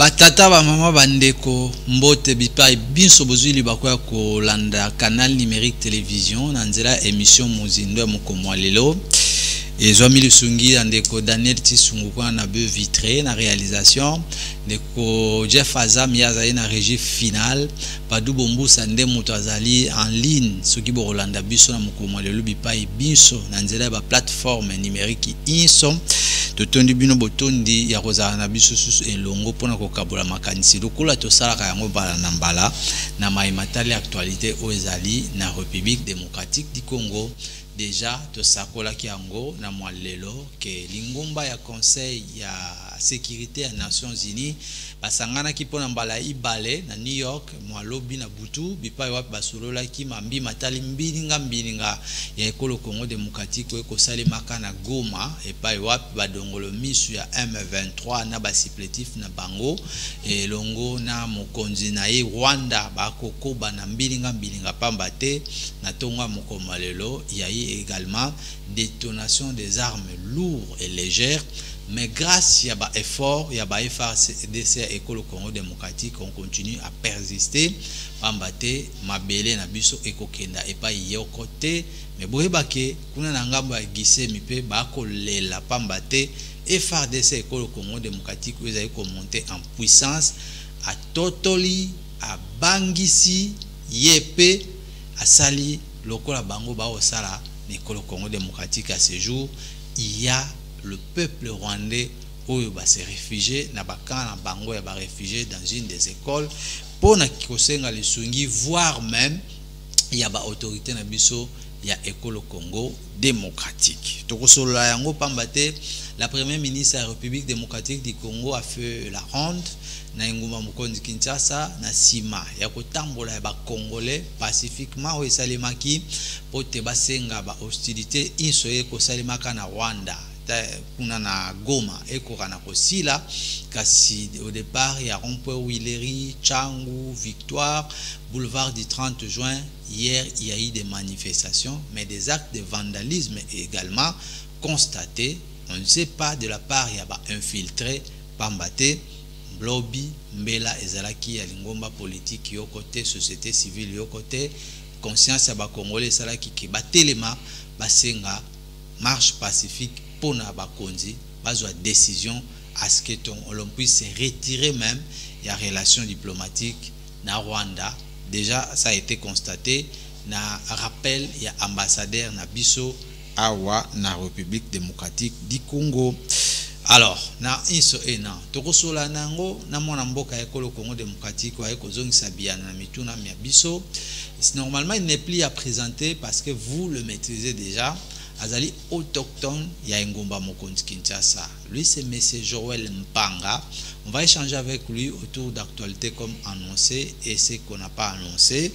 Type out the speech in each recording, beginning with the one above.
Batata ba mama bandeko mbote bipai binso bozuli bakoya ko landa canal numérique télévision na nzela émission Mozindo ya mokomwa lelo ezwami lusungi andeko Daniel Tisungu kwa na be vitré na réalisation ndeko Jeff Azam yazali na régie finale Padu Bombusa nde moto azali en ligne soki bo Rolanda biso na mokomwa lelo bipai binso na nzela ba plateforme numérique inso totondi bino botondi ya kozala na biso susu elongo pona kokabola makanisi lokola tosalaka yango bala na mbala na maimatali actualité ezali na République démocratique du Congo. Déjà tosakola ki yango na mwalelo ke lingomba ya conseil ya sécurité ya Nations Unies basangana ki pona mbala ibale na New York mwalobi na butu bipai wapi basolola ki mambi matali mbilinga ya ekolo Congo démocratique ko salimaka na Goma epai wapi badongolo misu ya M23 na basipletif na bango elongo na mokonzi na ye Rwanda bakokoba na mbilinga pamba te na tonga mokomalelo ya également détonation des armes lourdes et légères, mais grâce à ba effort, il y a ba FARDC école Congo démocratique, on continue à persister, pambate mabele na biso ekokenda et pas yo côté, mais boyebake kuna na ngambo ya gise mipe ba ko lela pambate FARDC école Congo démocratique vous avez monter en puissance à totoli à bangisi yepe à sali lokola bango ba osala Nicole Congo démocratique à ce jour, il y a le peuple rwandais où il va se réfugier, na bakana bango ya ba réfugier dans une des écoles pour na kosenga le sungi voire même il y a ba autorité na biso ya école Congo démocratique. Tokosolola yango pambate la première ministre de la République démocratique du Congo a fait la ronde na nguma mokonzi Kinshasa na sima ya kotambola ya ba congolais pacifiquement o esalemaki pote basenga ba hostilité insoye ko salimaka na Rwanda kuna na Goma ekoka na kosila kasi au départ ya rond-point Willery Changu Victoire boulevard du 30 juin hier il y a eu des manifestations mais des actes de vandalisme également constatés on ne sait pas de la part ya ba infiltré pambate lobby mbela ezalaki ya lingomba politique yo côté société civile yo côté conscience ya ba congolais ezalaki ki batelema basenga marche pacifique pona bakonzi bazwa décision à ce que on puisse se retirer même ya relation diplomatique na Rwanda. Déjà ça a été constaté na rappel ya ambassadeur na biso awa na République démocratique du Congo. Alors, na inso ena tokosola nango na mwana mboka ya Congo démocratique wa ekozongisa biana na mituna mia biso. Normalement il n'est plus à présenter parce que vous le maîtrisez déjà. Azali autochtone ya ngomba mokonzi Kinshasa. Lui c'est monsieur Joël Mpanga. On va échanger avec lui autour d'actualités comme annoncé et ce qu'on n'a pas annoncé.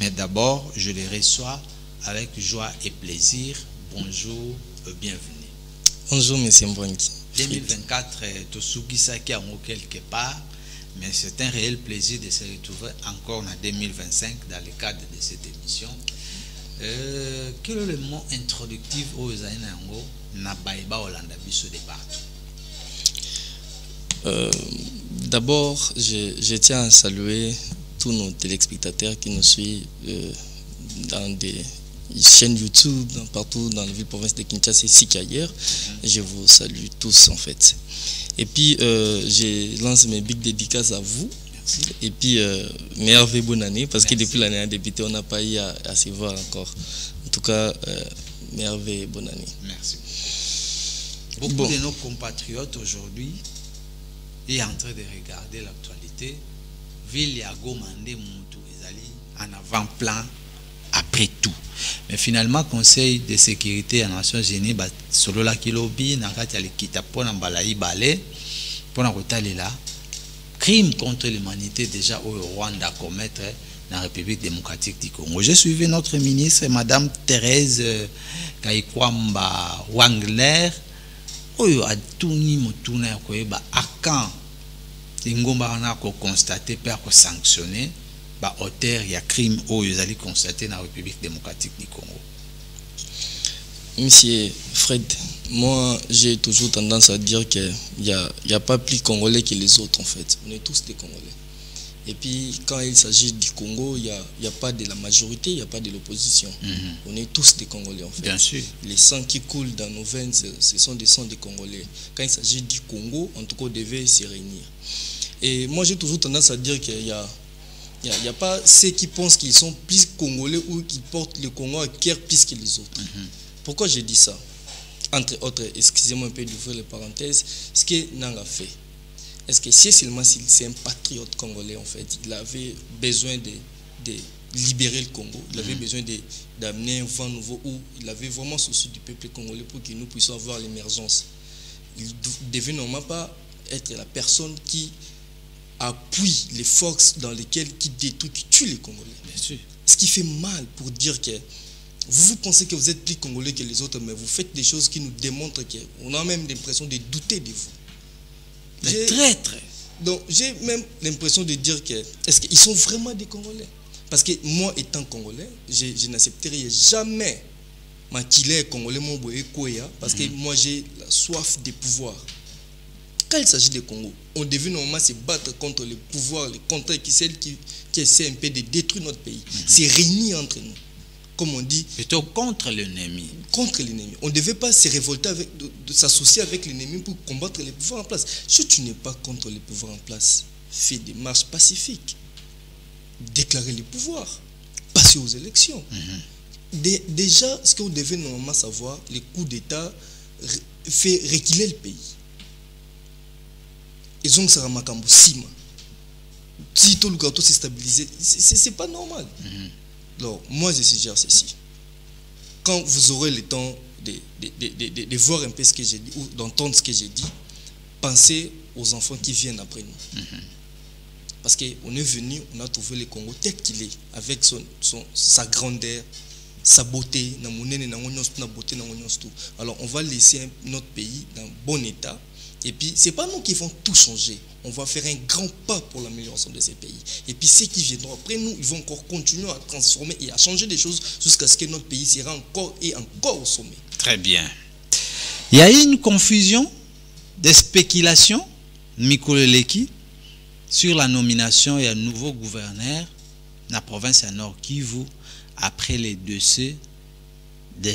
Mais d'abord, je les reçois avec joie et plaisir. Bonjour, bienvenue. Bonjour monsieur Mbwangi. 2024, Tosukisaki en quelque part, mais c'est un réel plaisir de se retrouver encore en 2025 dans le cadre de cette émission. Quel est le mot introductif aux Zainango Nabaïba Hollanda Bisso de partout? D'abord, je tiens à saluer tous nos téléspectateurs qui nous suivent dans des chaîne YouTube partout dans la ville province de Kinshasa ici qu'ailleurs. Je vous salue tous en fait. Et puis je lance mes big dédicaces à vous. Merci. Et puis meilleure bonne année parce que depuis l'année a débuté on n'a pas eu à se voir encore. En tout cas meilleure bonne année. Merci. Beaucoup de nos compatriotes aujourd'hui est en train de regarder l'actualité. Ville ya Goma nde mutu ezali en avant-plan après tout. Mais finalement, Conseil de sécurité des Nations Unies, solo la kilobi, nakati alikita pona mbalayi balé, pona kotalela, crime contre l'humanité déjà au Rwanda commettre dans la République démocratique du Congo. J'ai suivi notre ministre, Madame Thérèse Kaikwamba Wangler, oyo atuni motuna ya koyeba akan ingomba na ko constater per ko sanctionner ba auteur ya crime oyo ezali constaté na République démocratique du Congo. Monsieur Fred, moi j'ai toujours tendance à dire qu'il n'y a pas plus Congolais que les autres en fait. On est tous des Congolais. Et puis quand il s'agit du Congo, il n'y a pas de la majorité, il n'y a pas de l'opposition. On est tous des Congolais en fait. Bien sûr. Les sangs qui coulent dans nos veines, ce sont des sangs des Congolais. Quand il s'agit du Congo, en tout cas on devait s'y réunir. Et moi j'ai toujours tendance à dire qu'il n'y a pas ceux qui pensent qu'ils sont plus Congolais ou qui portent le Congo à cœur plus que les autres. Pourquoi j'ai dit ça? Entre autres, excusez-moi un peu d'ouvrir les parenthèses, ce que Nanga fait. Est-ce que si seulement c'est un patriote congolais en fait, il avait besoin de libérer le Congo, il avait besoin d'amener un vent nouveau où il avait vraiment souci du peuple congolais pour que nous puissions avoir l'émergence. Il devait normalement pas être la personne qui appuie les forces dans lesquelles qui détruit, qui tue les Congolais. Bien sûr. Ce qui fait mal pour dire que vous pensez que vous êtes plus Congolais que les autres, mais vous faites des choses qui nous démontrent qu'on a même l'impression de douter de vous. Mais traître. Donc j'ai même l'impression de dire que est-ce qu'ils sont vraiment des Congolais? Parce que moi étant Congolais, je n'accepterai jamais ma killer Congolais mon boye koya parce que moi j'ai la soif de pouvoir. Quand il s'agit du Congo, on devait normalement se battre contre le pouvoir, le contre celle qui essaie un peu de détruire notre pays. C'est réunir entre nous. Comme on dit, plutôt contre l'ennemi. Contre l'ennemi. On ne devait pas se révolter, de s'associer avec l'ennemi pour combattre les pouvoirs en place. Si tu n'es pas contre les pouvoirs en place, fais des marches pacifiques. Déclarer les pouvoirs. Passer aux élections. Déjà, ce qu'on devait normalement savoir, les coups d'État fait reculer le pays. Ils ont ça makambo sima. Si tout le gâteau s'est stabilisé, c'est pas normal. Alors, moi, je suggère ceci. Quand vous aurez le temps de voir un peu ce que j'ai dit, ou d'entendre ce que j'ai dit, pensez aux enfants qui viennent après nous. Parce qu'on est venu, on a trouvé le Congo tel qu'il est, avec sa grandeur, sa beauté, alors on va laisser notre pays dans un bon état. Et puis, ce n'est pas nous qui vont tout changer. On va faire un grand pas pour l'amélioration de ces pays. Et puis, ceux qui viendront après nous, ils vont encore continuer à transformer et à changer des choses jusqu'à ce que notre pays sera encore et encore au sommet. Très bien. Il y a eu une confusion, des spéculations, Mikoleleki, sur la nomination d'un nouveau gouverneur de la province à Nord Kivu après les décès de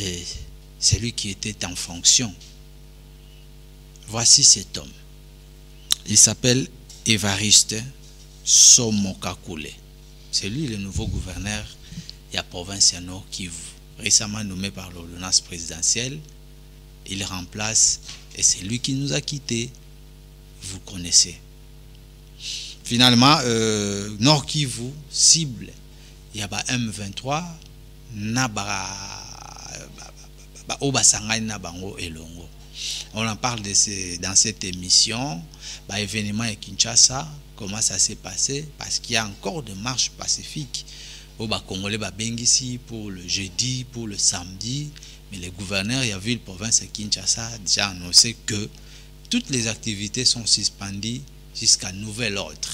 celui qui était en fonction. Voici cet homme. Il s'appelle Évariste Somokakule. C'est lui le nouveau gouverneur de la province à Nord Kivu. Récemment nommé par l'ordonnance présidentielle, il remplace, et c'est lui qui nous a quittés. Vous connaissez. Finalement, Nord Kivu cible, il y a M23, on en parle dans cette émission, événement à Kinshasa, comment ça s'est passé, parce qu'il y a encore des marches pacifiques au Congolais ici pour le jeudi, pour le samedi, mais le gouverneur de la ville province de Kinshasa a déjà annoncé que toutes les activités sont suspendues jusqu'à nouvel ordre.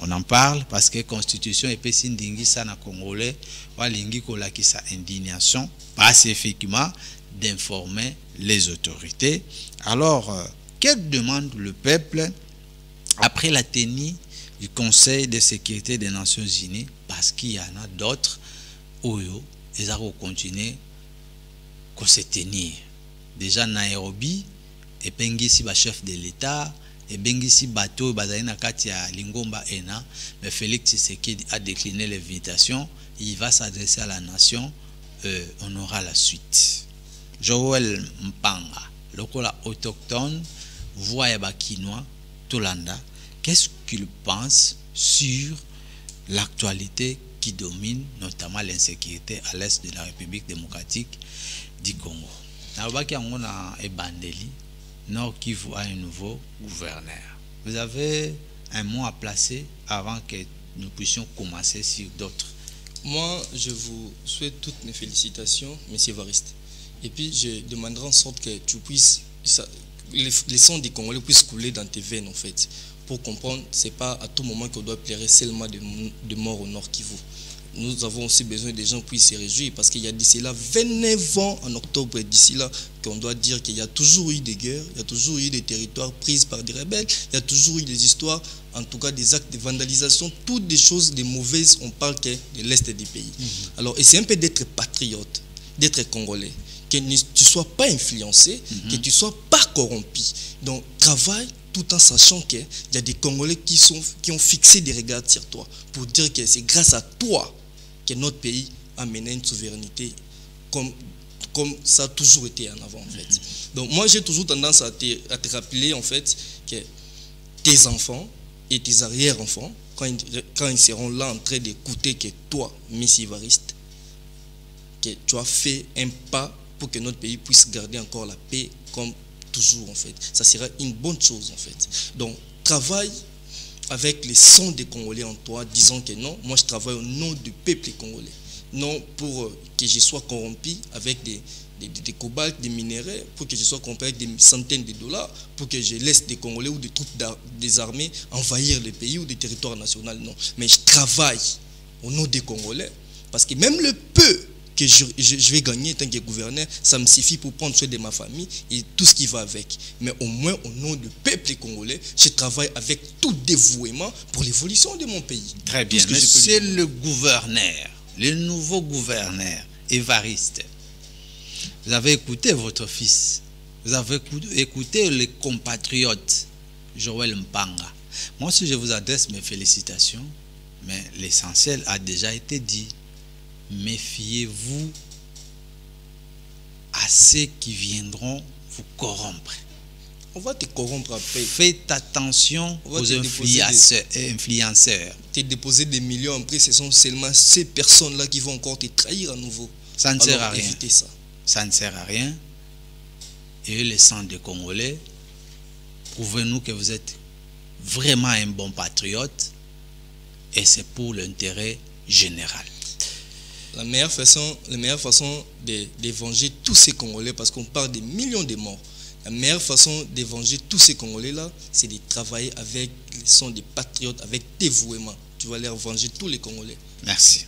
On en parle parce que la Constitution est pesindingi sana Congolais, walingi kolakisa indignation pacifiquement d'informer les autorités. Alors, que demande le peuple après la tenue du Conseil de sécurité des Nations Unies? Parce qu'il y en a d'autres où ils ont continué à se tenir. Déjà Nairobi, et Pengisi, chef de l'État, et Bengisi bateau bazalina kati ya Lingomba Ena, mais Félix Tshisekedi a décliné l'invitation. Il va s'adresser à la nation. On aura la suite. Joël Mpanga, lokola autochtone, voix ya bakinois, Tolanda, qu'est-ce qu'il pense sur l'actualité qui domine, notamment l'insécurité à l'est de la République démocratique du Congo? Nabaki angona ebandeli. Nord Kivu a un nouveau gouverneur. Vous avez un mot à placer avant que nous puissions commencer sur d'autres. Moi, je vous souhaite toutes mes félicitations, M. Évariste. Et puis, je demanderai en sorte que tu puisses, les sons des Congolais puissent couler dans tes veines, en fait. Pour comprendre, ce n'est pas à tout moment qu'on doit pleurer seulement de mort au Nord Kivu. nous avons aussi besoin des gens puissent se réjouir parce qu'il y a d'ici là 29 ans en octobre, d'ici là qu'on doit dire qu'il y a toujours eu des guerres, il y a toujours eu des territoires pris par des rebelles, il y a toujours eu des histoires, en tout cas des actes de vandalisation, toutes des choses des mauvaises, on parle que de l'Est du pays. Alors, et c'est un peu d'être patriote, d'être congolais, que tu ne sois pas influencé, que tu ne sois pas corrompu. Donc, travaille tout en sachant qu'il y a des Congolais qui ont fixé des regards sur toi pour dire que c'est grâce à toi que notre pays a mené une souveraineté comme ça a toujours été en avant en fait. Donc moi j'ai toujours tendance à te rappeler en fait que tes enfants et tes arrière-enfants, quand ils seront là en train d'écouter que toi, Miss Évariste, que tu as fait un pas pour que notre pays puisse garder encore la paix comme toujours en fait. Ça sera une bonne chose en fait. Donc travaille avec les sons des Congolais en toi, disant que non, moi je travaille au nom du peuple congolais. Non pour que je sois corrompu avec des cobaltes, des minéraux, pour que je sois corrompu avec des centaines de dollars, pour que je laisse des Congolais ou des troupes des armées envahir le pays ou des territoires nationaux. Non, mais je travaille au nom des Congolais, parce que même le peu que je vais gagner en tant que gouverneur, ça me suffit pour prendre soin de ma famille et tout ce qui va avec. Mais au moins, au nom du peuple congolais, je travaille avec tout dévouement pour l'évolution de mon pays. Très bien. Monsieur le gouverneur, le nouveau gouverneur, Évariste, vous avez écouté votre fils, vous avez écouté les compatriotes, Joël Mpanga. Moi aussi, je vous adresse mes félicitations, mais l'essentiel a déjà été dit. Méfiez-vous à ceux qui viendront vous corrompre. On va te corrompre après. Faites attention aux influenceurs. Tu déposer des millions, après ce sont seulement ces personnes-là qui vont encore te trahir à nouveau. Ça ne sert à rien. Évitez ça. Ça ne sert à rien. Et les sang des Congolais, prouvez-nous que vous êtes vraiment un bon patriote et c'est pour l'intérêt général. La meilleure façon de venger tous ces Congolais, parce qu'on parle de millions de morts, la meilleure façon de venger tous ces Congolais-là, c'est de travailler avec les sons des patriotes, avec dévouement. Tu vas leur venger tous les Congolais. Merci.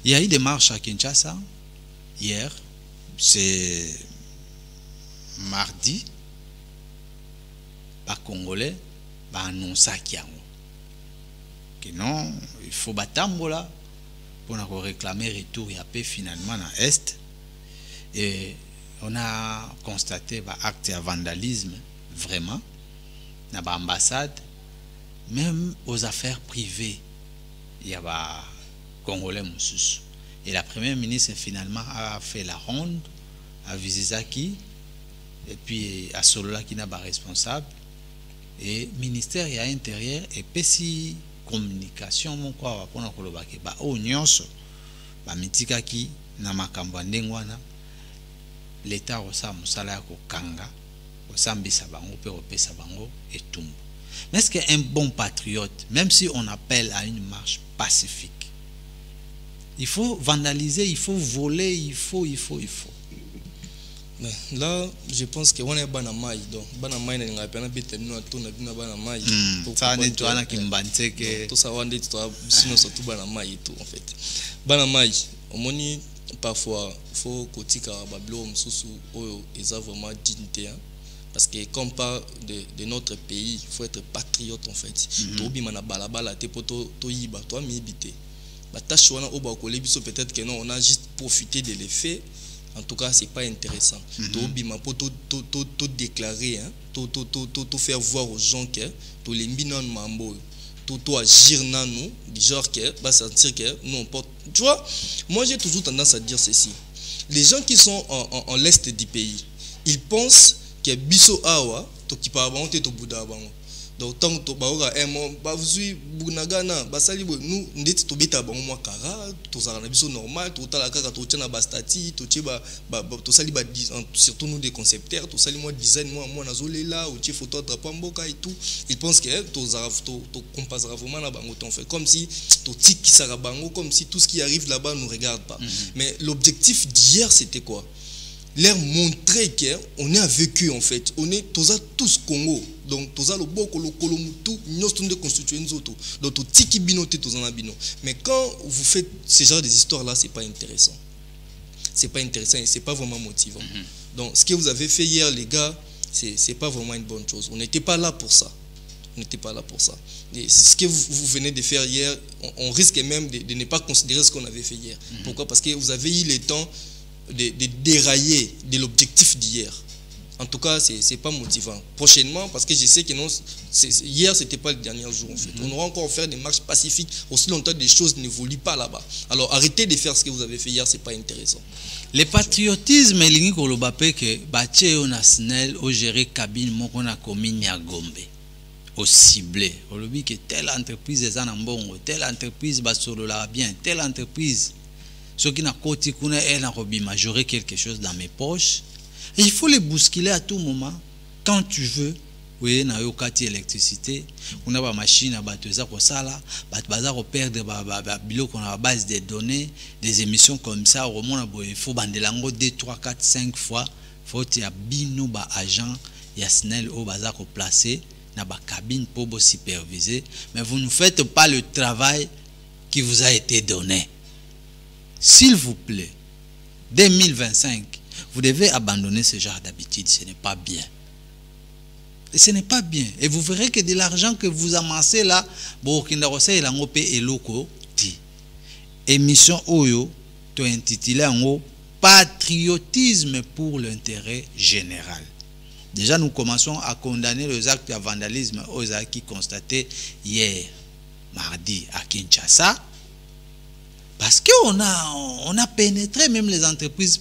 Il y a eu des marches à Kinshasa hier, c'est mardi, par Congolais, par annoncer que non, il faut battre là. On a réclamé retour et paix finalement dans l'Est. Et on a constaté un acte de vandalisme, vraiment, dans l'ambassade, même aux affaires privées. Il y a des Congolais moussous. Et la première ministre finalement a fait la ronde à Vizizaki, et puis à Solola qui n'a pas responsable. Et le ministère de l'Intérieur et PCI. Communication mon quoi pona kolobake ba o nyonso ba mitikaki na makambo ndengwana l'état osa musala ko kanga osambisa bango pe opesa bango etumbu. Mais est-ce qu'un bon patriote, même si on appelle à une marche pacifique, il faut vandaliser, il faut voler, il faut. Là, je pense que on est banamai, donc banamai n'a pas peine de nous à tourner dans banamai. Ça n'est pas un qui m'bante que tout ça on dit sinon surtout banamai et tout en fait. Banamai, au moni parfois faut kotika bablo msusu oyo eza vraiment dignité parce que comme part de notre pays, il faut être patriote en fait. Tobi mana balabala te poto to yiba toi mibité. Ba tâche wana oba ko lebiso peut-être que non, on a juste profité de l'effet. En tout cas, c'est pas intéressant. Tout déclarer, tout faire voir aux gens que tout les minan mambo, tout agir dans nous, du genre que va sentir que nous on porte. Tu vois, moi j'ai toujours tendance à dire ceci. Les gens qui sont en l'est du pays, ils pensent que biso awa to ki pa bango te to buda bango. Donc tant que baoga emo bavuzui bunagana basali bo nous ndeti to beta bango mwa kara to za na biso normal to tala kaka to tena ba stati to tiba to sali ba surtout nous des concepteurs to sali moi design moi na zolela ou ti photo drapeau mboka et tout. Ils pensent que to za to compasera vraiment na bango ton fait comme si to tiki sara bango comme si tout ce qui arrive là-bas nous regarde pas. Mais l'objectif d'hier c'était quoi? leur montrer qu'on est avec eux en fait. On est tous Congo. Donc, tous le boko, le kolomutu, nous sommes constitués nous autres. Donc, tiki binoté, tous en abino. Mais quand vous faites ce genre d'histoires-là, c'est pas intéressant. C'est pas intéressant et c'est pas vraiment motivant. Donc, ce que vous avez fait hier, les gars, c'est pas vraiment une bonne chose. On n'était pas là pour ça. On n'était pas là pour ça. Et ce que vous venez de faire hier, on risque même de ne pas considérer ce qu'on avait fait hier. Pourquoi? Parce que vous avez eu le temps de dérailler de l'objectif d'hier. En tout cas, c'est pas motivant. Prochainement, parce que je sais que non, hier, c'était pas le dernier jour en fait. On aura encore faire des marches pacifiques aussi longtemps des choses n'évoluent pas là-bas. Alors arrêtez de faire ce que vous avez fait hier, c'est pas intéressant. Le patriotisme, lingi kolobape que bache au national au gérer cabine moko na commune ya Gombe. Au ciblé. On le dit que telle entreprise est en bon, telle entreprise va sur le bien, telle entreprise. Ce qui n'a côté qu'on elle a majorer quelque chose dans mes poches. Et il faut les bousculer à tout moment. Quand tu veux, oui, na yo kati électricité, on a ba machine à bateza ko sala, baza ko perdre ba biloko na base de données, des émissions comme ça, au moins il faut bandelango 2 3 4 5 fois, faut y a bino ba agent ya SNEL au baza ko placer na ba cabine pour vous superviser, mais vous ne faites pas le travail qui vous a été donné. S'il vous plaît, 2025, vous devez abandonner ce genre d'habitude, ce n'est pas bien. Et ce n'est pas bien. Et vous verrez que de l'argent que vous amassez là, émission Oyo, tu intitulé en patriotisme pour l'intérêt général. Déjà, nous commençons à condamner les actes de vandalisme aux actes constatés hier, mardi, à Kinshasa, parce qu'on a pénétré même les entreprises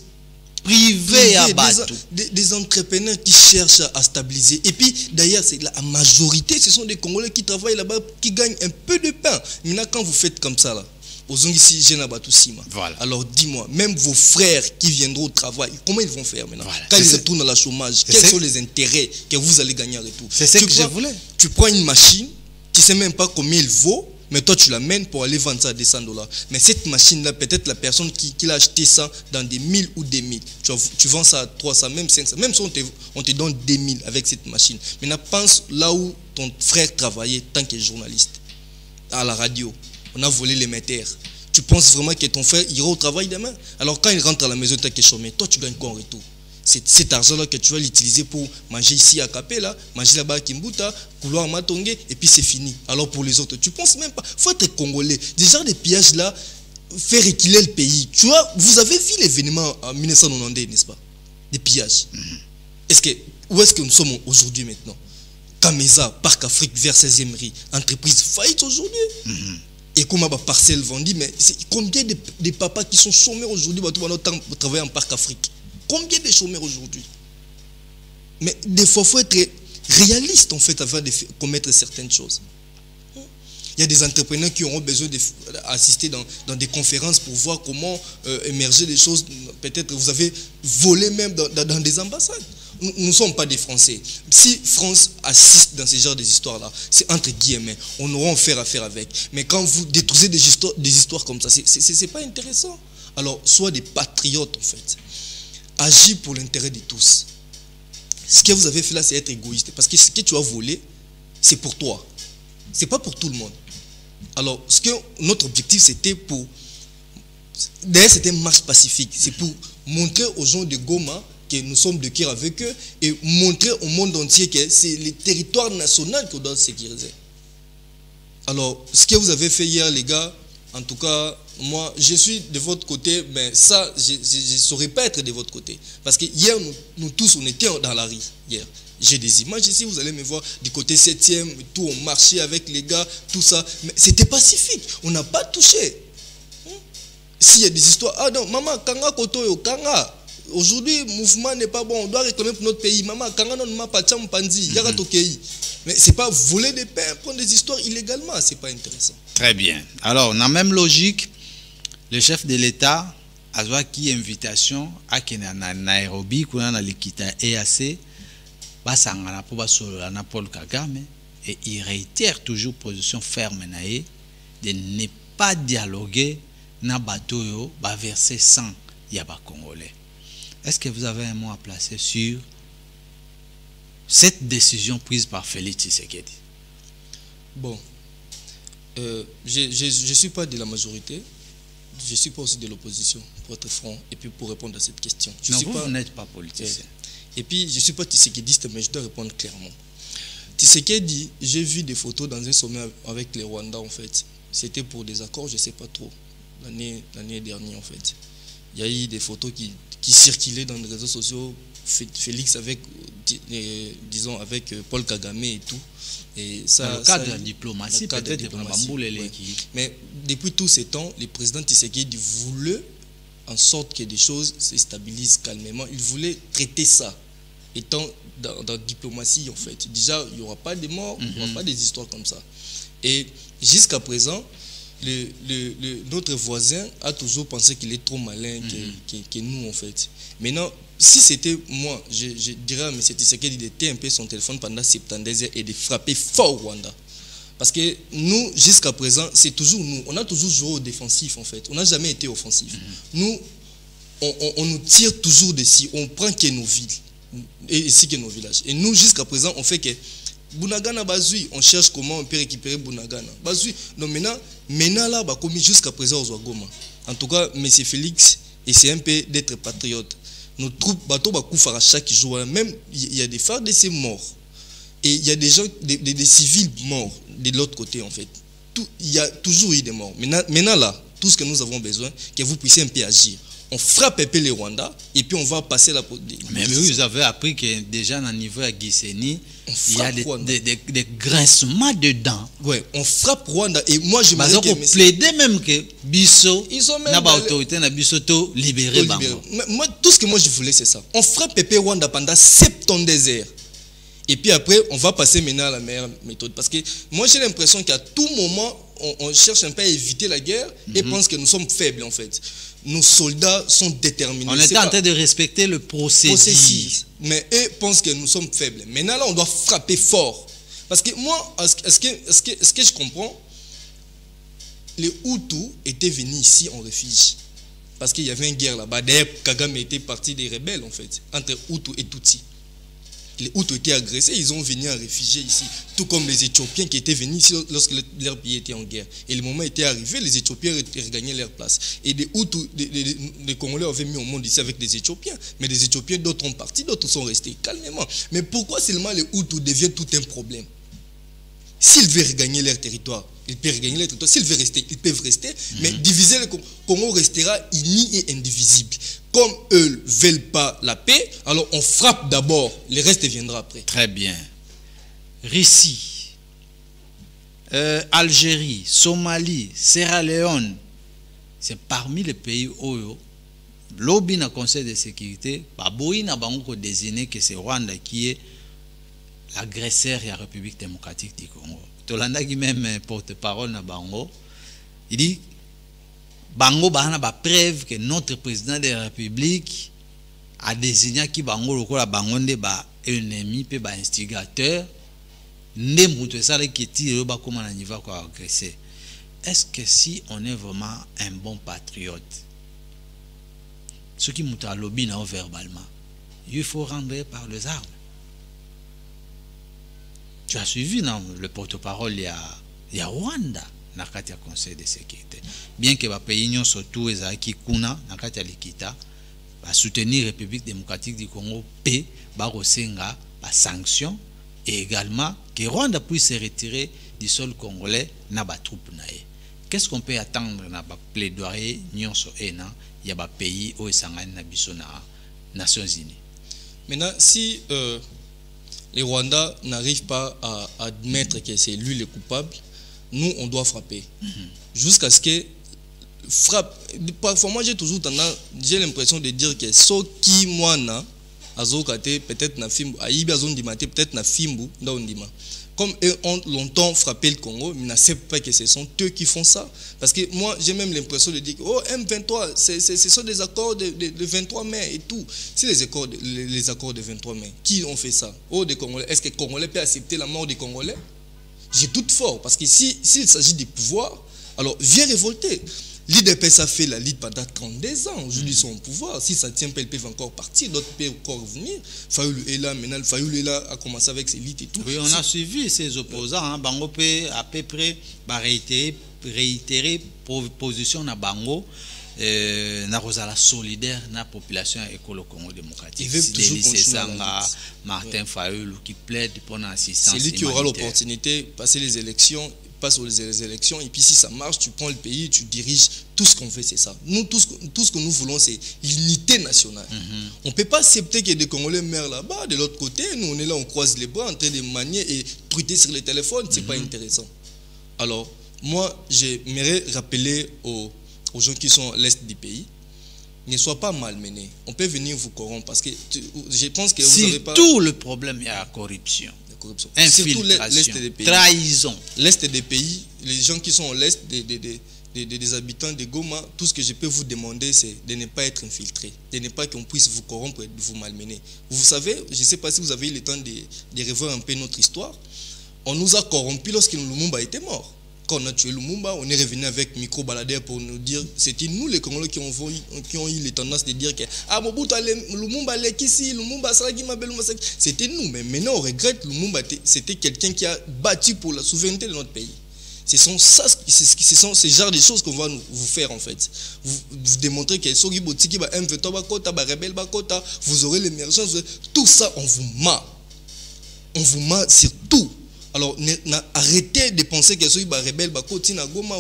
privées à Batou. Des entrepreneurs qui cherchent à stabiliser. Et puis, d'ailleurs, c'est la majorité, ce sont des Congolais qui travaillent là-bas, qui gagnent un peu de pain. Maintenant, quand vous faites comme ça, là, voilà. Alors dis-moi, même vos frères qui viendront au travail, comment ils vont faire maintenant? Voilà. Quand ils retournent à la chômage, quels sont les intérêts que vous allez gagner en retour? C'est ce que je voulais. Tu prends une machine, tu ne sais même pas combien il vaut, mais toi tu l'amènes pour aller vendre ça à $200. Mais cette machine-là, peut-être la personne qui l'a acheté ça dans des 1000 ou des 1000, tu vends ça à 300, même 500, même si on te donne 2000 avec cette machine. Maintenant, pense là où ton frère travaillait tant que journaliste, à la radio. On a volé l'émetteur. Tu penses vraiment que ton frère ira au travail demain? Alors quand il rentre à la maison, tu es chômé. Toi, tu gagnes quoi en retour? C'est cet argent-là que tu vas l'utiliser pour manger ici à Kapela, manger là-bas à Kimbuta, couloir Matongue, et puis c'est fini. Alors pour les autres, tu penses même pas. Il faut être congolais. Des genres de pillages-là, faire équilibrer le pays. Tu vois, vous avez vu l'événement en 1990, n'est-ce pas? Des pillages. Où est-ce que nous sommes aujourd'hui maintenant? Kameza, Parc Afrique, vers 16e rue, entreprise faillite aujourd'hui. Et comment ma parcelle vendue, mais combien de papas qui sont chômeurs aujourd'hui pour travailler en Parc Afrique? Combien de chômeurs aujourd'hui? Mais des fois, il faut être réaliste en fait avant de commettre certaines choses. Il y a des entrepreneurs qui auront besoin d'assister dans des conférences pour voir comment émerger des choses. Peut-être vous avez volé même dans des ambassades. Nous ne sommes pas des Français. Si France assiste dans ce genre d'histoires-là, c'est entre guillemets, on aura affaire avec. Mais quand vous détruisez des histoires comme ça, c'est pas intéressant. Alors, soyez des patriotes en fait. Agis pour l'intérêt de tous. Ce que vous avez fait là, c'est être égoïste. Parce que ce que tu as volé, c'est pour toi. C'est pas pour tout le monde. Alors, notre objectif, c'était pour... D'ailleurs, c'était une marche pacifique. C'est pour montrer aux gens de Goma que nous sommes de cœur avec eux et montrer au monde entier que c'est le territoire national qu'on doit sécuriser. Alors, ce que vous avez fait hier, les gars, en tout cas, moi, je suis de votre côté, mais ça, je ne saurais pas être de votre côté. Parce que hier, nous tous, on était dans la rue, hier. J'ai des images ici, vous allez me voir du côté 7e, tout, on marchait avec les gars, tout ça. Mais c'était pacifique, on n'a pas touché. S'il y a des histoires, ah non, maman, Kanga Kotoyo, Kanga. Aujourd'hui, le mouvement n'est pas bon, on doit réclamer pour notre pays. Maman, Kanga non m'a pas Pandi, Yaratokei. Mais c'est pas voler des pains, prendre des histoires illégalement, c'est pas intéressant. Très bien. Alors, dans la même logique, le chef de l'État a une invitation à Nairobi, qu'on a l'équité EAC, Paul Kagame, et il réitère toujours position ferme de ne pas dialoguer na bateau ba verser 100 yaba congolais. Est-ce que vous avez un mot à placer sur cette décision prise par Félix Tshisekedi? Bon, je ne suis pas de la majorité, je ne suis pas aussi de l'opposition, pour être franc, et puis pour répondre à cette question. Vous n'êtes pas politicien. Et puis, je ne suis pas Tshisekediste, mais je dois répondre clairement. Tshisekedi, j'ai vu des photos dans un sommet avec les Rwandais, en fait. C'était pour des accords, je ne sais pas trop, l'année dernière, en fait. Il y a eu des photos qui circulaient dans les réseaux sociaux, Félix avec, disons, avec Paul Kagame et tout. Et ça, dans le cadre de la diplomatie, peut-être pour mais depuis tous ces temps, le président Tshisekedi voulait en sorte que des choses se stabilisent calmement. Il voulait traiter ça, étant dans la diplomatie, en fait. Déjà, il n'y aura pas de morts, il n'y aura pas des histoires comme ça. Et jusqu'à présent, notre voisin a toujours pensé qu'il est trop malin que nous, en fait. Maintenant, si c'était moi, je dirais à M. Tshisekedi de TMP son téléphone pendant 72 heures et de frapper fort au Rwanda. Parce que nous, jusqu'à présent, c'est toujours nous. On a toujours joué au défensif, en fait. On n'a jamais été offensif. Nous, on nous tire toujours dessus. On prend que nos villes. Et ici que nos villages. Et nous, jusqu'à présent, on fait que Bunagana Bazui, on cherche comment on peut récupérer Bunagana. Bazui, donc maintenant là, bah, comme jusqu'à présent aux Goma. En tout cas, M. Félix essaie un peu d'être patriote. Nos troupes, bateau à chaque jour. Même il y a des phares de ces morts. Et il y a des gens, des civils morts de l'autre côté, en fait. Il y a toujours eu des morts. Maintenant là, tout ce que nous avons besoin, que vous puissiez un peu agir. On frappe un peu les Rwandais et puis on va passer la... Mais vous avez appris que déjà dans le niveau à Gisenyi, il y a des grincements dedans. Oui, on frappe Rwanda. Et moi, je me dis que... plaider même que Bisso, n'a pas autorité, n'a Bisso to libérer Bango. Moi, tout ce que moi je voulais, c'est ça. On frappe Pépé Rwanda pendant 72 heures. Et puis après, on va passer maintenant à la meilleure méthode. Parce que moi, j'ai l'impression qu'à tout moment, on cherche un peu à éviter la guerre et pense que nous sommes faibles, en fait. Nos soldats sont déterminés. On est en train de respecter le processus. Mais eux pensent que nous sommes faibles. Maintenant, là, on doit frapper fort. Parce que moi, est-ce que je comprends, les Hutus étaient venus ici en refuge. Parce qu'il y avait une guerre là-bas. D'ailleurs, Kagame était parti des rebelles, en fait, entre Hutus et Tutsis. Les Hutus étaient agressés, ils ont venu en réfugié ici. Tout comme les Éthiopiens qui étaient venus ici lorsque leur pays était en guerre. Et le moment était arrivé, les Éthiopiens regagnaient leur place. Et les Hutus, les Congolais avaient mis au monde ici avec des Éthiopiens. Mais les Éthiopiens, d'autres ont parti, d'autres sont restés calmement. Mais pourquoi seulement les Hutus deviennent tout un problème? S'ils veulent regagner leur territoire, ils peuvent regagner leur territoire. S'ils veulent rester, ils peuvent rester. Mais diviser le Congo restera uni et indivisible. Comme eux ne veulent pas la paix, alors on frappe d'abord, le reste viendra après. Très bien. Russie, Algérie, Somalie, Sierra Leone, c'est parmi les pays où lobby dans le Conseil de sécurité, il n'a pas désigné que c'est Rwanda qui est l'agresseur de la République démocratique du Congo. Tolanda qui même porte-parole na Bango, il dit Bango a ba preuve que notre président de la République a désigné qui Bango lokola Bango nde ba ennemi pe ba instigateur nde mutu ça qui tire ba comment on y va quoi agresser. Est-ce que si on est vraiment un bon patriote, ce qui mutu a lobby na verbalement, il faut rendre par les armes. Tu as suivi non, le porte-parole il y a Rwanda na kati ya Conseil de sécurité. Bien que ba pays nyon surtout ezaki kuna na kati ya likita ba soutenir République démocratique du Congo pe ba rosenga ba sanctions et également que Rwanda puisse se retirer du sol congolais na ba troupe na ye. Qu'est-ce qu'on peut attendre na ba plaidoyer nyonso ena ya ba pays o esangani na biso na Nations Unies? Maintenant si les Rwandais n'arrivent pas à admettre que c'est lui le coupable, nous, on doit frapper. Jusqu'à ce que frappe. Parfois, moi, j'ai l'impression de dire que ce qui, moi, peut-être na fimbu, peut-être na fimbu, comme eux ont longtemps frappé le Congo, mais n'acceptent pas que ce sont eux qui font ça. Parce que moi, j'ai même l'impression de dire que oh, M23, ce sont des accords de 23 mai et tout. Si les accords de 23 mai, qui ont fait ça? Oh, des Congolais. Est-ce que les Congolais peuvent accepter la mort des Congolais? J'ai doute fort. Parce que s'il s'agit du pouvoir, alors viens révolter. L'IDPS a fait la lead pendant 32 ans. Aujourd'hui, ils sont au pouvoir. Si ça tient pas, ils peuvent encore partir. D'autres peuvent encore venir. Fayoulou est là, maintenant, Fayoulou est là, a commencé avec ses leads et tout. Oui, on a suivi ces opposants. Hein. Bango peut à peu près réitérer position na Bango. Na Rosala solidaire na population écolo Congo démocratique. C'est Martin Fayoulou qui plaide pour l'assistance. C'est lui qui aura l'opportunité de passer les élections. Passe aux élections et puis si ça marche, tu prends le pays, tu diriges. Tout ce qu'on fait, c'est ça. Nous, tout ce que nous voulons, c'est l'unité nationale. On ne peut pas accepter qu'il y ait des Congolais meurent là-bas. De l'autre côté, nous, on est là, on croise les bras en train de manier et truiter sur le téléphone. Ce n'est pas intéressant. Alors, moi, j'aimerais rappeler aux gens qui sont à l'est du pays, ne soient pas malmenés. On peut venir vous corrompre parce que je pense que vous n'avez pas... Tout le problème, il y a la corruption. Surtout l'est des pays. Trahison. L'est des pays, les gens qui sont à l'est des habitants de Goma, tout ce que je peux vous demander, c'est de ne pas être infiltré, de ne pas qu'on puisse vous corrompre et vous malmener. Vous savez, je ne sais pas si vous avez eu le temps de revoir un peu notre histoire. On nous a corrompus lorsque Lumumba était mort. Quand on a tué Lumumba, on est revenu avec Micro Baladère pour nous dire, c'était nous les Congolais qui ont eu les tendances de dire que Mobutu Lumumba ici, Lumumba c'était nous. Mais maintenant on regrette, Lumumba c'était quelqu'un qui a battu pour la souveraineté de notre pays. Ce sont ces genres de choses qu'on va vous faire en fait. Vous démontrez que vous aurez l'émergence, tout ça on vous ment. On vous ment sur tout. Alors, arrêtez de penser que ceux qui sont rebelles,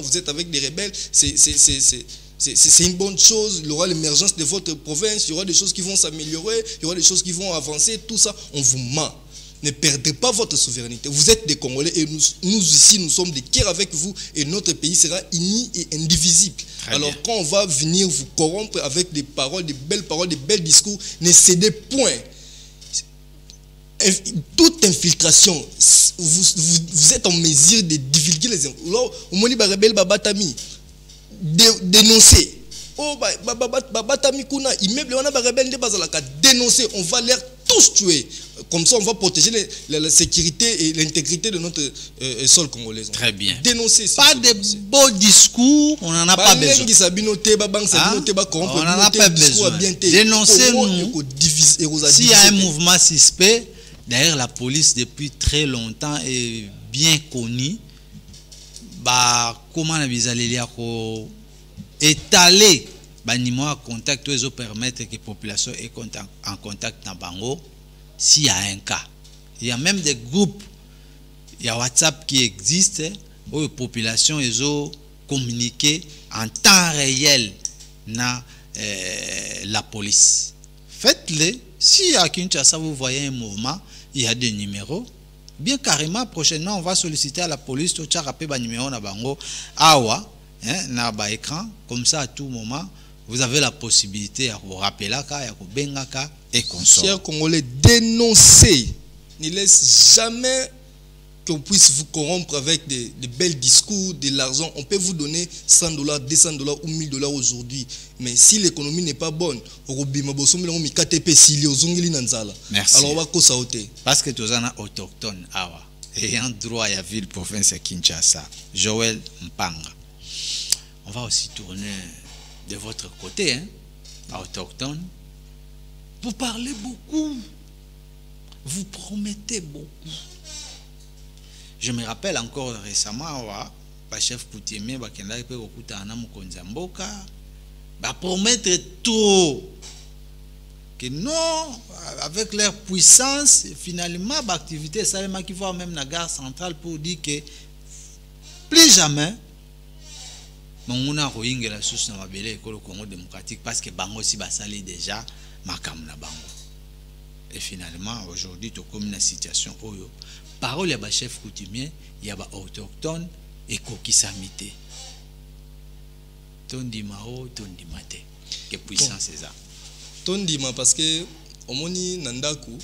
vous êtes avec des rebelles, c'est une bonne chose. Il y aura l'émergence de votre province, il y aura des choses qui vont s'améliorer, il y aura des choses qui vont avancer, tout ça, on vous ment. Ne perdez pas votre souveraineté. Vous êtes des Congolais et nous ici, nous sommes des cœurs avec vous et notre pays sera uni et indivisible. Alors, quand on va venir vous corrompre avec des paroles, des belles discours, ne cédez point. Toute infiltration, vous êtes en mesure de divulguer les infos. Dénoncer. Oh, dénoncer. On va les tous tuer. Comme ça, on va protéger la sécurité et l'intégrité de notre sol congolais. Très bien. Dénoncer. Pas de beaux discours, on n'en a pas besoin. On n'en a pas besoin. Dénoncez-nous. S'il y a un mouvement suspect, d'ailleurs, la police, depuis très longtemps, est bien connue. Comment on étaler en contact, permettre que la population est en contact dans Bango, s'il y a un cas. Il y a même des groupes, il y a WhatsApp qui existe, où la population est communiquée en temps réel dans la police. Faites-le. Si à Kinshasa, vous voyez un mouvement, il y a des numéros. Bien carrément, prochainement, on va solliciter à la police tout ça rappel numéro na bango awa na ba écran comme ça à tout moment vous avez la possibilité à vous rappeler là ya ko bengaka et consort. Chers Congolais, dénoncez. Ne laisse jamais qu'on puisse vous corrompre avec des belles discours, de l'argent. On peut vous donner $100, $200 ou $1000 aujourd'hui. Mais si l'économie n'est pas bonne, merci. Alors on va sauter. Parce que tous les autochtones ayant droit à la ville province de Kinshasa, Joël Mpanga. On va aussi tourner de votre côté, autochtone. Vous parlez beaucoup. Vous promettez beaucoup. Je me rappelle encore récemment, le chef coutumier va promettre trop. Que non, avec leur puissance, finalement, l'activité, ça qui va même la gare centrale pour dire que plus jamais, on a réussi la source dans le Congo démocratique parce que Bango si basali déjà makam na Bango. Et finalement, aujourd'hui, tu comme une situation où parole ya ba chef coutumier, il y a ba autochtone et kokisamité. Tondimao, tondimate. Que puissance c'est ça. Tondima parce que omoni nandaku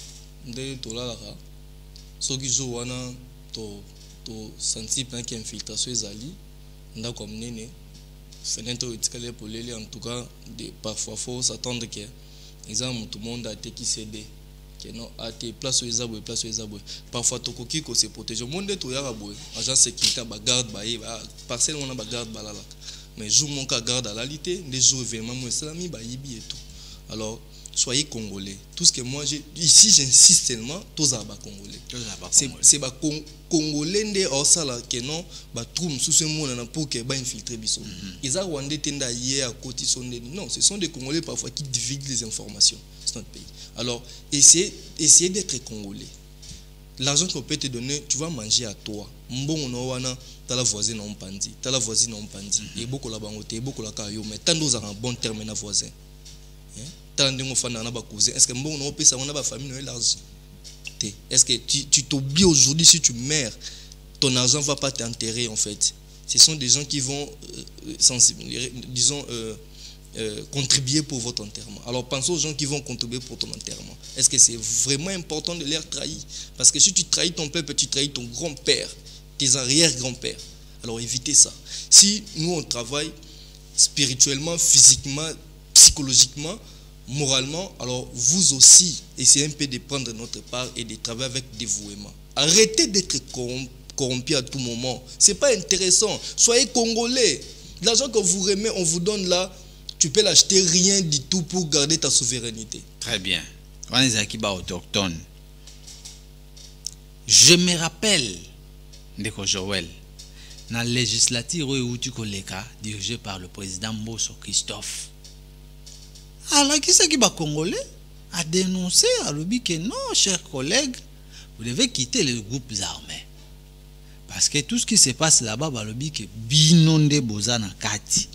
nde tolalaka soki jo wana to sentir plein qu'infiltration ezali ndako amnene fenêtre etikale polele en tout cas parfois faut s'attendre que exemple tout le monde a été qui cédé que non a été place ezabwe parfois tokoki ko se protéger monde to yaka boy agent sécurité ba garde ba parcelle on a ba garde balala mais jour mon cas garde à la lité, des jours événements moi salami ba yibi et tout. Alors soyez congolais. Tout ce que moi j'ai ici j'insiste tellement tous à ba congolais. C'est ba congolais ndé au sala que non ba troum sous ce monde na pour que ba infiltrer biso. Ils a rwandais tenda hier à côté sonné. Non, ce sont des congolais parfois qui divulguent les informations sur notre pays. Alors essayez d'être congolais. L'argent qu'on peut te donner, tu vas manger à toi. Mbon no wana ta la voisine on pandi, ta la voisine on pandi. Et beaucoup la bangote, beaucoup la kayo, mais tant nous en bon terme na voisin. Tant de mon fan na ba cousin. Est-ce que mbon no peut ça on a ba famille no l'argent? Est-ce que tu t'oublies aujourd'hui si tu meurs, ton argent va pas t'enterrer en fait. Ce sont des gens qui vont disons contribuer pour votre enterrement. Alors pensez aux gens qui vont contribuer pour ton enterrement. Est-ce que c'est vraiment important de les trahir? Parce que si tu trahis ton peuple, tu trahis ton grand-père, tes arrière-grands-pères. Alors évitez ça. Si nous on travaille spirituellement, physiquement, psychologiquement, moralement, alors vous aussi essayez un peu de prendre notre part et de travailler avec dévouement. Arrêtez d'être corrompu à tout moment. C'est pas intéressant. Soyez congolais. L'argent que vous remet, on vous donne là. Tu peux l'acheter rien du tout pour garder ta souveraineté. Très bien. On est Akiba autochtone. Je me rappelle de Joël, dans la législature où tu connais, dirigée par le président Mbosso Christophe. Alors, qui c'est qui va congolais a dénoncé à l'objet que non, chers collègues, vous devez quitter les groupes armés. Parce que tout ce qui se passe là-bas, va l'objet que binonde bozana kati.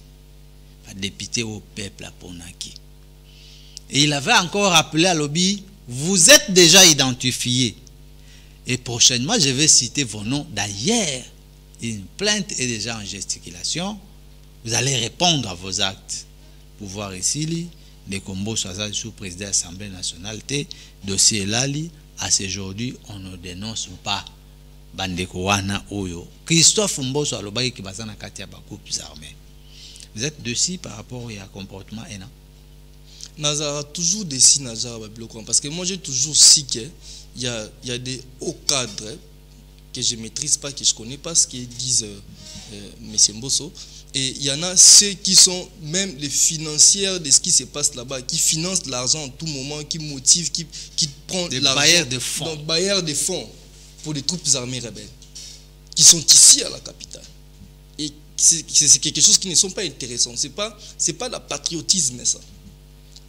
Député au peuple à Ponaki. Et il avait encore appelé à lobby, vous êtes déjà identifiés. Et prochainement, je vais citer vos noms. D'ailleurs, une plainte est déjà en gesticulation. Vous allez répondre à vos actes. Pouvoir ici, les combos soit sous président de l'Assemblée nationale, dossier Lali, à ce jour, on ne dénonce pas. Bandeko wana oyo. Christophe Mbosso alobaki ki bazana kati ya ba groupes armés. Vous êtes dessus par rapport à comportement et non? Nazara toujours dessus Nazara parce que moi j'ai toujours su qu'il y a des hauts cadres que je ne maîtrise pas, que je ne connais pas ce qu'ils disent M. Mbosso. Et il y en a ceux qui sont même les financiers de ce qui se passe là-bas, qui financent l'argent en tout moment, qui motivent, qui prennent l'argent. Bailleurs de fonds. Bailleurs de fonds pour les troupes armées rebelles qui sont ici à la capitale. Et c'est quelque chose qui ne sont pas intéressants. C'est pas la patriotisme ça.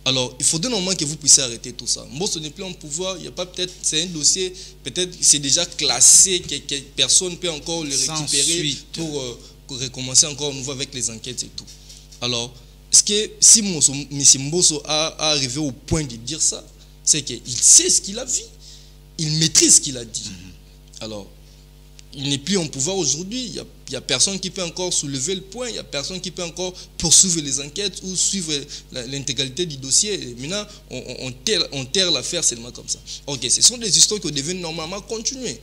Alors il faudrait normalement que vous puissiez arrêter tout ça. Mbosso n'est plus en pouvoir. Il y a pas peut-être c'est un dossier peut-être c'est déjà classé que personne peut encore le récupérer pour recommencer encore à nouveau avec les enquêtes et tout. Alors est-ce que si M. Mbosso a arrivé au point de dire ça, c'est qu'il sait ce qu'il a vu, il maîtrise ce qu'il a dit. Alors il n'est plus en pouvoir aujourd'hui. Il n'y a personne qui peut encore soulever le point. Il n'y a personne qui peut encore poursuivre les enquêtes ou suivre l'intégralité du dossier. Et maintenant, on terre l'affaire seulement comme ça. Ok, ce sont des histoires qui devaient normalement continuer.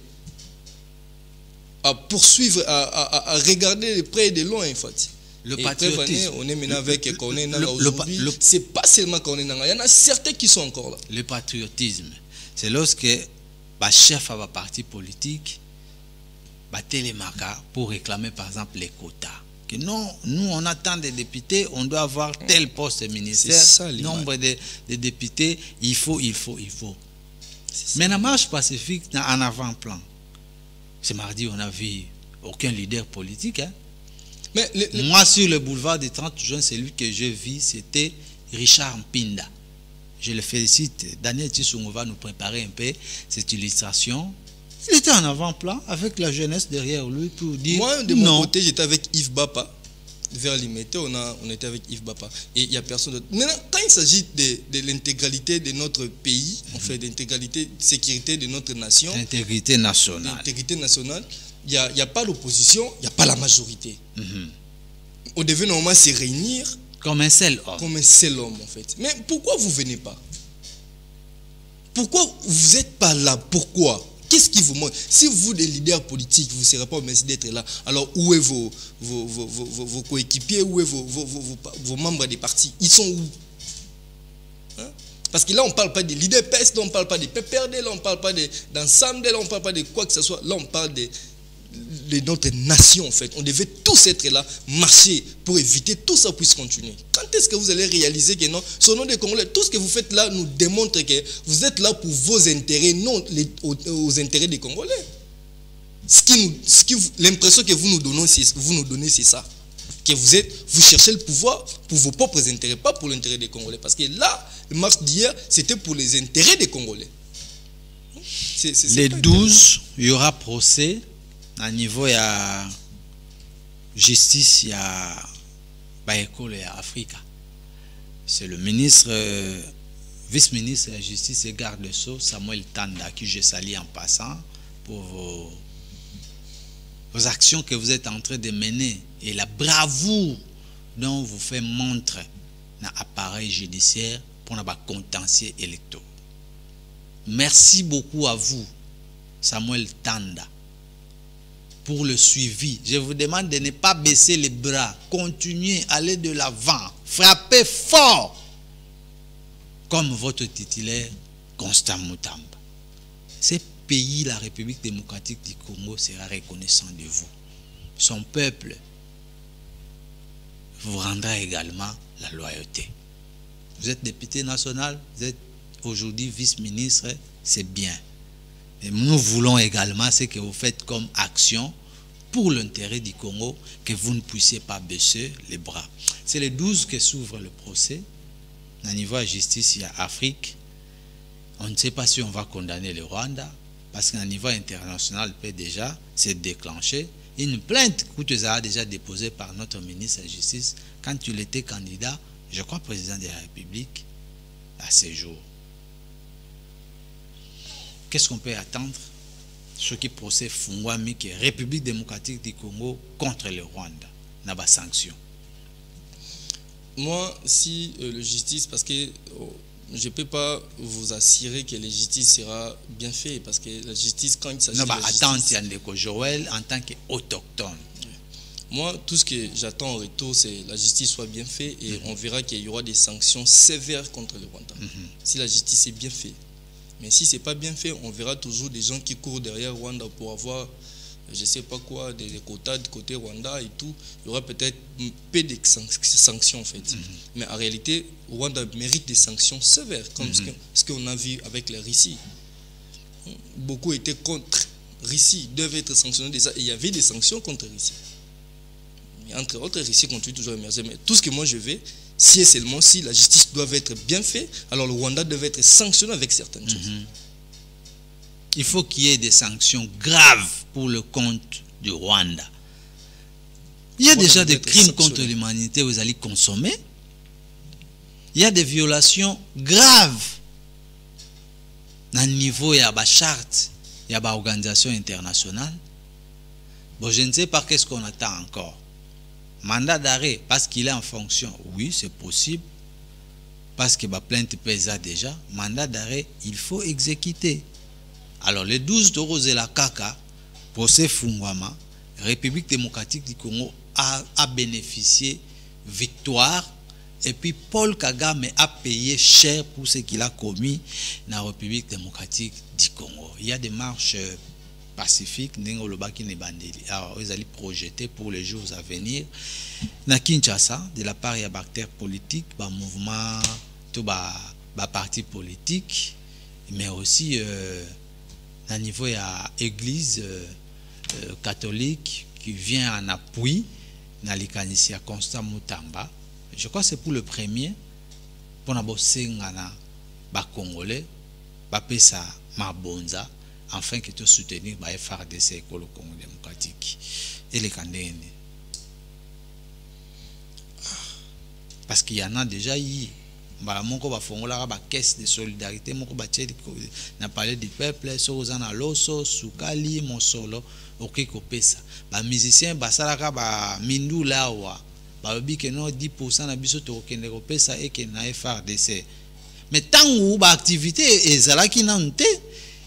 À poursuivre, à regarder de près et de loin, en fait. Le patriotisme. On est maintenant avec aujourd'hui. Ce n'est pas seulement qu'on est dans. Il y en a certains qui sont encore là. Le patriotisme, c'est lorsque le chef de parti politique pour réclamer par exemple les quotas. Que non, nous on attend des députés, on doit avoir tel poste ministère, nombre de députés, il faut. Mais la marche pacifique en avant-plan. Ce mardi, on n'a vu aucun leader politique. Hein? Mais moi, sur le boulevard des 30 juin, celui que je vis, c'était Richard Mpinda. Je le félicite. Daniel Tissou va nous préparer un peu cette illustration. Il était en avant-plan avec la jeunesse derrière lui pour dire. Moi, de mon côté, j'étais avec Yves Bapa. Vers Limité, on était avec Yves Bapa. Et il n'y a personne d'autre. Maintenant, quand il s'agit de l'intégralité de notre pays, on fait d'intégralité, de sécurité de notre nation. L'intégrité nationale. L'intégrité nationale, il n'y a pas l'opposition, il n'y a pas la majorité. On devait normalement se réunir. Comme un seul homme. Comme un seul homme, en fait. Mais pourquoi vous ne venez pas? Pourquoi vous n'êtes pas là? Pourquoi? Qu'est-ce qui vous manque? Si vous, les leaders politiques, vous ne serez pas au merci d'être là, alors où est vos coéquipiers, où est vos membres des partis? Ils sont où? Hein? Parce que là, on ne parle pas des leaders PES, là, on ne parle pas des PPRD, là, on ne parle pas d'ensemble, là, on ne parle pas de quoi que ce soit. Là, on parle notre nation, en fait. On devait tous être là, marcher pour éviter tout ça puisse continuer. Quand est-ce que vous allez réaliser que non, sur nom des Congolais, tout ce que vous faites là nous démontre que vous êtes là pour vos intérêts, non aux intérêts des Congolais. L'impression que vous nous donnez, c'est ça. Que vous cherchez le pouvoir pour vos propres intérêts, pas pour l'intérêt des Congolais. Parce que là, le marche d'hier, c'était pour les intérêts des Congolais. Les 12, il y aura procès. À niveau de la justice, il y a l'école et Afrique. C'est le ministre, vice-ministre de la justice et garde de Sceaux, Samuel Tanda, qui je salue en passant pour vos actions que vous êtes en train de mener et la bravoure dont vous faites montre dans l'appareil judiciaire pour nos contentieux électoraux. Merci beaucoup à vous, Samuel Tanda, pour le suivi. Je vous demande de ne pas baisser les bras, continuez, aller de l'avant, frappez fort, comme votre titulaire Constant Mutamba. Ce pays, la République démocratique du Congo, sera reconnaissant de vous. Son peuple vous rendra également la loyauté. Vous êtes député national, vous êtes aujourd'hui vice-ministre, c'est bien. Et nous voulons également ce que vous faites comme action pour l'intérêt du Congo, que vous ne puissiez pas baisser les bras. C'est le 12 que s'ouvre le procès. Au niveau de la justice, il y a Afrique. On ne sait pas si on va condamner le Rwanda, parce qu'à niveau international, peut déjà s'est déclenché. Une plainte que tu as déjà déposée par notre ministre de la Justice quand tu étais candidat, je crois, président de la République, à ces jours. Qu'est-ce qu'on peut attendre? Ce qui procède Fungwami, qui est République démocratique du Congo contre le Rwanda, n'a pas sanction. Moi, si le justice, parce que je ne peux pas vous assurer que la justice sera bien faite, parce que la justice, quand il s'agit de la justice... Attends, Joël, en tant qu'autochtone. Moi, tout ce que j'attends en retour, c'est que la justice soit bien faite et on verra qu'il y aura des sanctions sévères contre le Rwanda. Si la justice est bien faite. Mais si ce n'est pas bien fait, on verra toujours des gens qui courent derrière Rwanda pour avoir, je ne sais pas quoi, des quotas de côté Rwanda et tout. Il y aura peut-être peu de sanctions en fait. Mais en réalité, Rwanda mérite des sanctions sévères, comme ce qu'on a vu avec la Russie. Beaucoup étaient contre Russie, devaient être sanctionnés déjà. Et il y avait des sanctions contre Russie. Mais entre autres, Russie continue toujours à émerger. Mais tout ce que moi je veux, si et seulement si la justice doit être bien faite, alors le Rwanda devait être sanctionné avec certaines choses. Il faut qu'il y ait des sanctions graves pour le compte du Rwanda. Il y a déjà des crimes contre l'humanité, vous allez consommer. Il y a des violations graves. Dans le niveau, il y a des chartes, il y a des organisations internationales. Bon, je ne sais pas qu'est-ce qu'on attend encore. Mandat d'arrêt, parce qu'il est en fonction. Oui, c'est possible. Parce que la plainte pèse déjà. Mandat d'arrêt, il faut exécuter. Alors, le 12 de Rosela Kaka, procès Fungwama, République démocratique du Congo a bénéficié victoire. Et puis, Paul Kagame a payé cher pour ce qu'il a commis dans la République démocratique du Congo. Il y a des marches pacifique ils allaient projeter pour les jours à venir na Kinshasa de la part de acteurs politiques, mouvement, tout parti politique, mais aussi à niveau de l'église catholique qui vient en appui dans les canisiers Constant Mutamba. Je crois que c'est pour le premier pour na bosengana ba Congolais ba pesa mabonza afin que tu soutenir ba FARDC pour le Congo démocratique et les Candéens. Parce qu'il y en a déjà eu. Mon fongola ba caisse de solidarité, mon n'a parlé du peuple, Sozana Loso, Soukali, Monsolo, OK Kopesa. Ba musicien basalaka ba mindu lawa. Ba bi que non 10% na biso to kende kopesa et que na FARDC. Mais tant où ba activité ezalaki nante,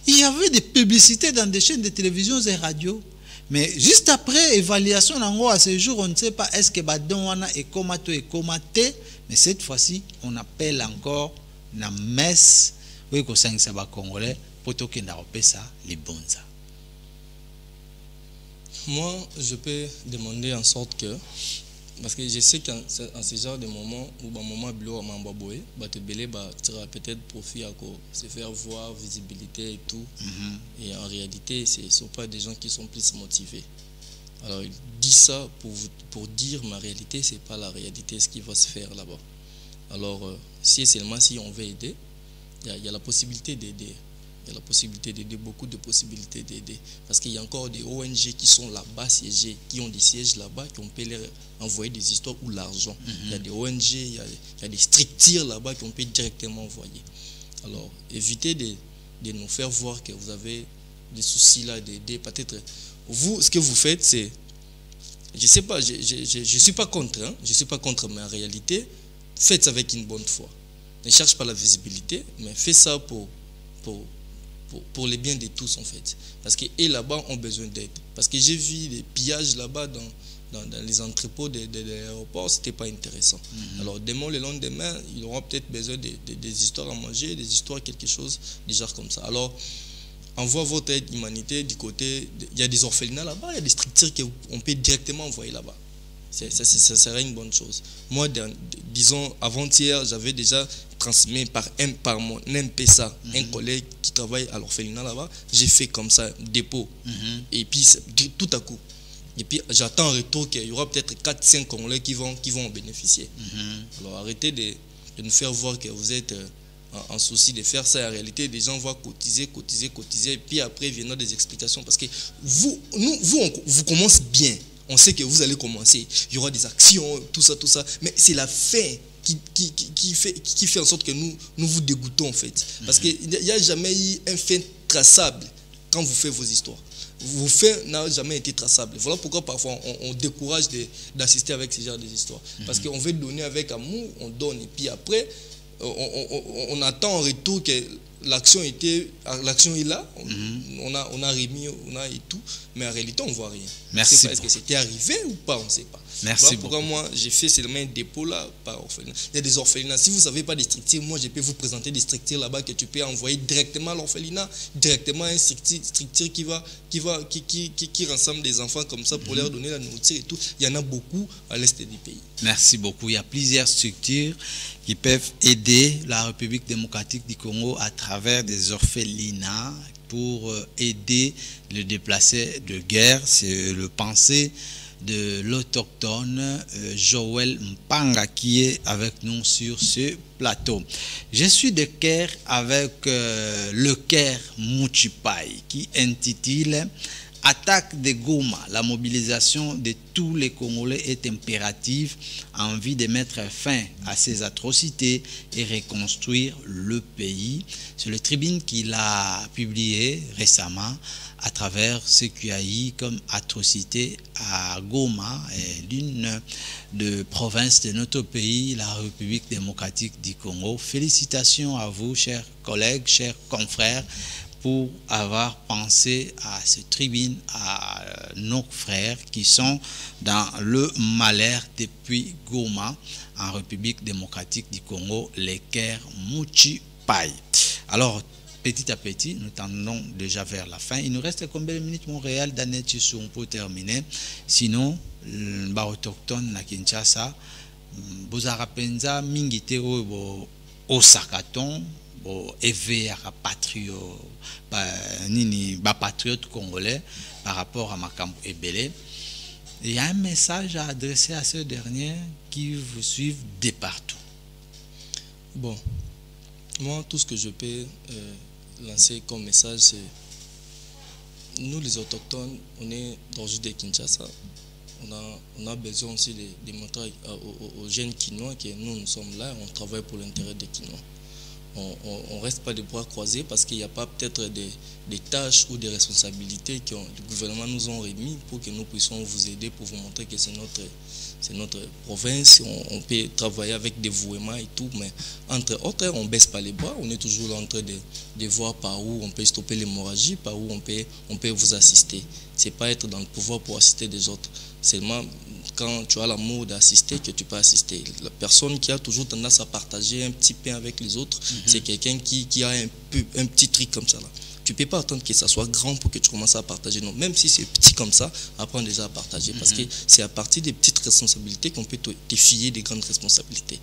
il y avait des publicités dans des chaînes de télévision et radio. Mais juste après évaluation à ce jour, on ne sait pas est-ce que Badonwana est comaté. Mais cette fois-ci, on appelle encore la messe oui, Congolais pour que ça les bonza. Moi, je peux demander en sorte que, parce que je sais qu'en ce genre de moment où le moment bleu à Mambaboé, tu auras peut-être profit à se faire voir, visibilité et tout. Et en réalité, ce ne sont pas des gens qui sont plus motivés. Alors, il dit ça pour dire, mais en réalité, ce n'est pas la réalité, ce qui va se faire là-bas. Alors, si seulement si on veut aider, il y a la possibilité d'aider. Il y a la possibilité d'aider, beaucoup de possibilités d'aider. Parce qu'il y a encore des ONG qui sont là-bas siégés, qui ont des sièges là-bas, qui on peut leur envoyer des histoires ou l'argent. Il y a des ONG, il y a des structures là-bas qu'on peut directement envoyer. Alors, évitez de nous faire voir que vous avez des soucis là d'aider. Peut-être, vous, ce que vous faites, c'est... Je ne sais pas, je ne suis pas contre, hein, je ne suis pas contre, mais en réalité, faites ça avec une bonne foi. Ne cherche pas la visibilité, mais faites ça pour le bien de tous en fait. Parce que là-bas ont besoin d'aide. Parce que j'ai vu des pillages là-bas dans les entrepôts de l'aéroport, ce n'était pas intéressant. Alors demain, le lendemain, ils auront peut-être besoin des histoires à manger, des histoires, quelque chose du genre comme ça. Alors, envoie votre aide humanité du côté... Il y a des orphelinats là-bas, il y a des structures qu'on peut directement envoyer là-bas. Ça serait une bonne chose. Moi, disons, avant-hier, j'avais déjà transmis par mon MPSA, un collègue qui travaille à l'orphelinat là-bas. J'ai fait comme ça, dépôt. Et puis, tout à coup. Et puis, j'attends en retour qu'il y aura peut-être 4-5 Congolais qui vont en bénéficier. Alors, arrêtez de nous faire voir que vous êtes en souci de faire ça. En réalité, des gens vont cotiser. Et puis après, viendront des explications. Parce que vous commencez bien. On sait que vous allez commencer, il y aura des actions, tout ça, mais c'est la fin qui fait en sorte que nous vous dégoûtons en fait. Parce qu'il n'y a jamais eu un fait traçable quand vous faites vos histoires. Vos faits n'ont jamais été traçables. Voilà pourquoi parfois on décourage d'assister avec ce genre d'histoires. Parce qu'on veut donner avec amour, on donne, et puis après, on attend en retour que l'action est là, on a remis, on a et tout, mais en réalité on ne voit rien. Merci. Est-ce que c'était arrivé ou pas, on ne sait pas. Merci voilà pourquoi moi j'ai fait seulement un dépôt là par orphelinat. Il y a des orphelinats. Si vous ne savez pas des structures, moi je peux vous présenter des structures là-bas que tu peux envoyer directement à l'orphelinat, directement à une structure qui rassemble des enfants comme ça pour leur donner la nourriture et tout. Il y en a beaucoup à l'est du pays. Merci beaucoup. Il y a plusieurs structures qui peuvent aider la République démocratique du Congo à travers des orphelinats pour aider les déplacés de guerre. C'est le pensée de l'autochtone Joël Mpanga qui est avec nous sur ce plateau. Je suis de Caire avec le Caire Muchipai qui intitule Attaque de Goma. La mobilisation de tous les Congolais est impérative en vue de mettre fin à ces atrocités et reconstruire le pays. C'est le Tribune qui l'a publié récemment à travers ce qu'il y a eu comme atrocité à Goma, l'une des provinces de notre pays, la République démocratique du Congo. Félicitations à vous, chers collègues, chers confrères, pour avoir pensé à cette tribune, à nos frères qui sont dans le malheur depuis Goma, en République démocratique du Congo, les Caire Muchipai. Alors, petit à petit, nous tendons déjà vers la fin. Il nous reste combien de minutes, Montréal, Daniel Tissou, pour terminer. Sinon, les autochtones à Kinshasa, Bozara Penza, Mingite au Sakaton, éveiller à patriote congolais par rapport à Makambo Ebele. Il y a un message à adresser à ceux derniers qui vous suivent de partout. Bon, moi, tout ce que je peux lancer comme message, c'est nous les autochtones, on est dans le de Kinshasa. On a besoin aussi de montrer aux jeunes Kinois que nous sommes là, on travaille pour l'intérêt des Kinois. On ne reste pas de bras croisés parce qu'il n'y a pas peut-être des tâches ou des responsabilités que le gouvernement nous a remis pour que nous puissions vous aider, pour vous montrer que c'est notre province. On peut travailler avec dévouement et tout, mais entre autres, on ne baisse pas les bras. On est toujours là en train de voir par où on peut stopper l'hémorragie, par où on peut vous assister. Ce n'est pas être dans le pouvoir pour assister des autres. Seulement, quand tu as l'amour d'assister, que tu peux assister. La personne qui a toujours tendance à partager un petit pain avec les autres, c'est quelqu'un qui a un petit truc comme ça là. Tu ne peux pas attendre que ça soit grand pour que tu commences à partager. Non, même si c'est petit comme ça, apprends déjà à partager. Parce que c'est à partir des petites responsabilités qu'on peut te fier des grandes responsabilités.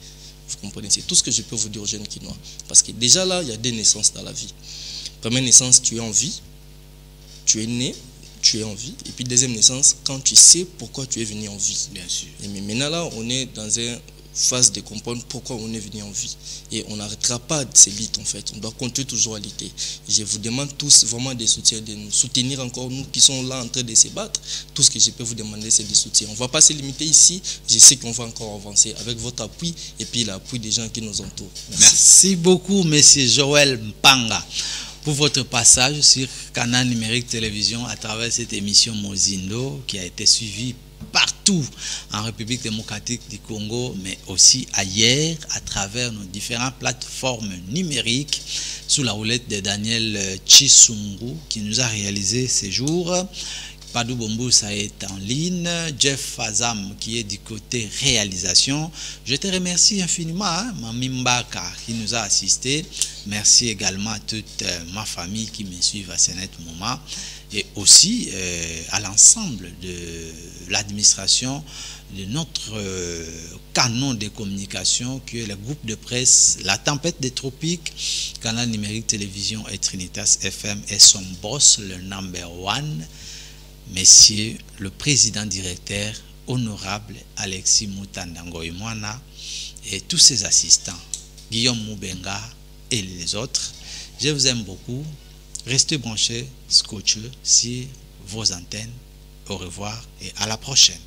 Vous comprenez? C'est tout ce que je peux vous dire aux jeunes Kinois. Parce que déjà là, il y a des naissances dans la vie. Première naissance, tu es en vie. Tu es né, tu es en vie. Et puis deuxième naissance, quand tu sais pourquoi tu es venu en vie. Bien sûr. Et mais maintenant là, on est dans une phase de comprendre pourquoi on est venu en vie. Et on n'arrêtera pas de se lutter en fait. On doit continuer toujours à lutter. Je vous demande tous vraiment des soutiens, de nous soutenir encore, nous qui sommes là en train de se battre. Tout ce que je peux vous demander, c'est des soutiens. On ne va pas se limiter ici. Je sais qu'on va encore avancer avec votre appui et puis l'appui des gens qui nous entourent. Merci beaucoup, monsieur Joël Mpanga, pour votre passage sur Canal Numérique Télévision à travers cette émission Mozindo qui a été suivie partout en République démocratique du Congo, mais aussi ailleurs à travers nos différentes plateformes numériques sous la houlette de Daniel Chisungu qui nous a réalisé ces jours. Padou Bomboussa est en ligne, Jeff Fazam qui est du côté réalisation. Je te remercie infiniment, Mami Mbaka qui nous a assistés. Merci également à toute ma famille qui me suit à ce net moment et aussi à l'ensemble de l'administration de notre canon de communication qui est le groupe de presse La Tempête des Tropiques, Canal Numérique Télévision et Trinitas FM et son boss, le number one, Monsieur le président directeur honorable Alexis Mutandangoimwana et tous ses assistants, Guillaume Moubenga et les autres. Je vous aime beaucoup. Restez branchés, scotcheux sur vos antennes. Au revoir et à la prochaine.